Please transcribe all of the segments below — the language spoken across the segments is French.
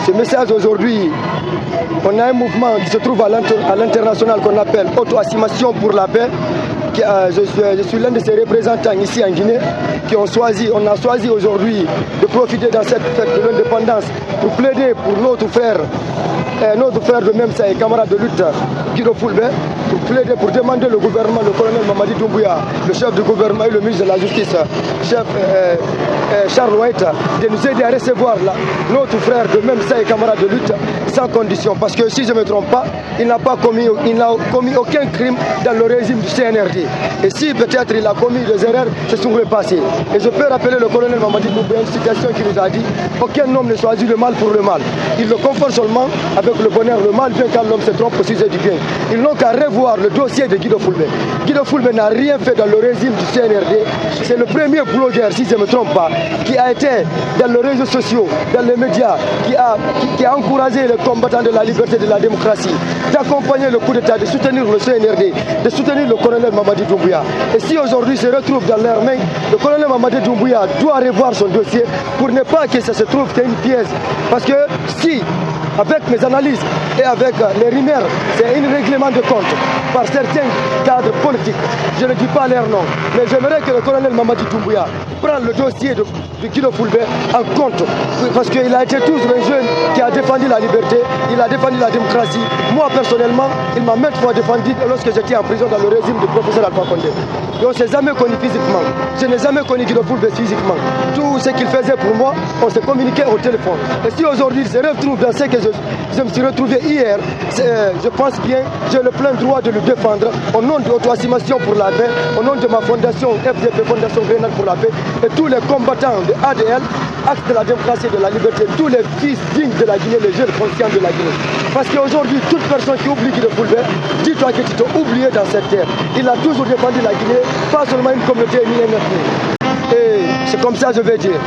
Ce message aujourd'hui, on a un mouvement qui se trouve à l'international qu'on appelle Auto-Assimation pour la paix. Je suis l'un de ses représentants ici en Guinée on a choisi aujourd'hui de profiter dans cette fête de l'indépendance pour plaider pour notre frère de même ça et camarade de lutte Guido Fulbert, pour plaider, pour demander le gouvernement, le colonel Mamadi Doumbouya, le chef du gouvernement et le ministre de la Justice, Charles White, de nous aider à recevoir notre frère de même ça et camarade de lutte sans condition. Parce que si je ne me trompe pas, il n'a commis aucun crime dans le régime du CNRD. Et si peut-être il a commis des erreurs, c'est sur le passé. Et je peux rappeler le colonel Mamadi Doumbouya, une citation qui nous a dit « Aucun homme ne choisit le mal pour le mal. Il le confond seulement avec le bonheur. Le mal vient quand l'homme se trompe au sujet du bien. » Ils n'ont qu'à revoir le dossier de Guido Fulbert. Guido Fulbert n'a rien fait dans le régime du CNRD. C'est le premier blogueur, si je ne me trompe pas, qui a été dans les réseaux sociaux, dans les médias, qui a encouragé les combattants de la liberté et de la démocratie, d'accompagner le coup d'État, de soutenir le CNRD, de soutenir le colonel Mamadi Doumbouya. Et si aujourd'hui se retrouve dans leurs mains, le colonel Mamadi Doumbouya doit revoir son dossier pour ne pas que ça se trouve qu'il y ait une pièce. Parce que si, avec mes analyses et avec les rumeurs, c'est un règlement de compte par certains cadres politiques, je ne dis pas leur nom, mais j'aimerais que le colonel Mamadi Doumbouya prenne le dossier de Guido Fulbert en compte, parce qu'il a été toujours un jeune qui a défendu la liberté, il a défendu la démocratie. Moi personnellement, il m'a maintes fois défendu lorsque j'étais en prison dans le régime du professeur Alpha Condé. Et on ne s'est jamais connu physiquement, je n'ai jamais connu Guido Fulbert physiquement. Tout ce qu'il faisait pour moi, on s'est communiqué au téléphone. Et si aujourd'hui il se retrouve dans ce que je me suis retrouvé hier, je pense bien, j'ai le plein droit de le défendre au nom de l'auto-assimation pour la paix, au nom de ma fondation FDP, Fondation Grenade pour la paix, et tous les combattants de ADL, Acte de la démocratie et de la liberté, tous les fils dignes de la Guinée, les jeunes conscients de la Guinée. Parce qu'aujourd'hui, toute personne qui oublie Guido Fulbert, dis-toi que tu t'es oublié dans cette terre. Il a toujours défendu la Guinée, pas seulement une communauté ni un ethnie. Et c'est comme ça que je vais dire.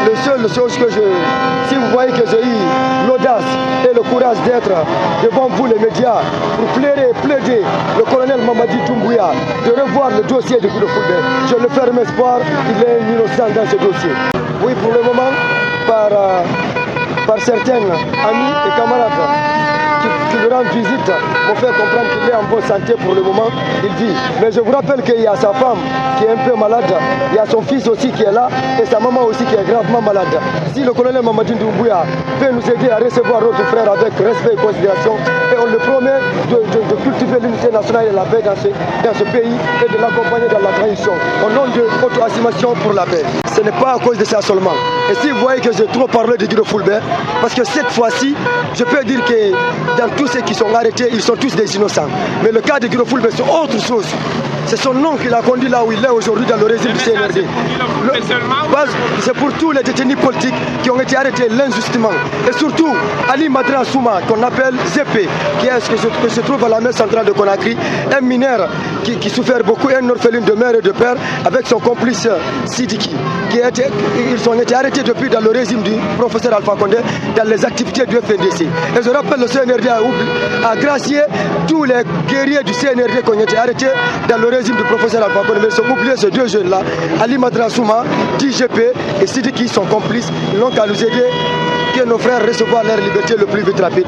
La seule chose que si vous voyez que j'ai eu l'audace et le courage d'être devant vous les médias pour plaider le colonel Mamadi Doumbouya de revoir le dossier de Guido Fulbert, je le ferme espoir, il est innocent dans ce dossier. Oui, pour le moment, par certains amis et camarades qui lui rendent visite, m'ont fait comprendre qu'il est en bonne santé pour le moment, il vit. Mais je vous rappelle qu'il y a sa femme qui est un peu malade, il y a son fils aussi qui est là et sa maman aussi qui est gravement malade. Si le colonel Mamadi Doumbouya peut nous aider à recevoir notre frère avec respect et considération, et on le promet de cultiver l'unité nationale et la paix dans ce pays et de l'accompagner dans la transition, au nom de l'auto-assimation pour la paix. Ce n'est pas à cause de ça seulement. Et si vous voyez que j'ai trop parlé de Guido Fulbert, parce que cette fois-ci, je peux dire que dans tous ceux qui sont arrêtés, ils sont tous des innocents. Mais le cas de Guido Fulbert, c'est autre chose. C'est son nom qui l'a conduit là où il est aujourd'hui dans le régime du CNRD. C'est pour tous les détenus politiques qui ont été arrêtés l'injustement. Et surtout, Ali Madran Souma, qu'on appelle ZP, qui se trouve à la mer centrale de Conakry, un mineur qui souffert beaucoup, un orphelin de mère et de père, avec son complice Sidiki. Ils ont été arrêtés depuis dans le régime du professeur Alpha Condé, dans les activités du FNDC. Et je rappelle, le CNRD a gracié tous les guerriers du CNRD qui ont été arrêtés dans le régime du professeur Alpha Condé. Mais ils ont oublié ces deux jeunes-là, Ali Madran Souma, DGP et Sidiki sont complices. Ils n'ont qu'à nous aider que nos frères recevoir leur liberté le plus vite rapide.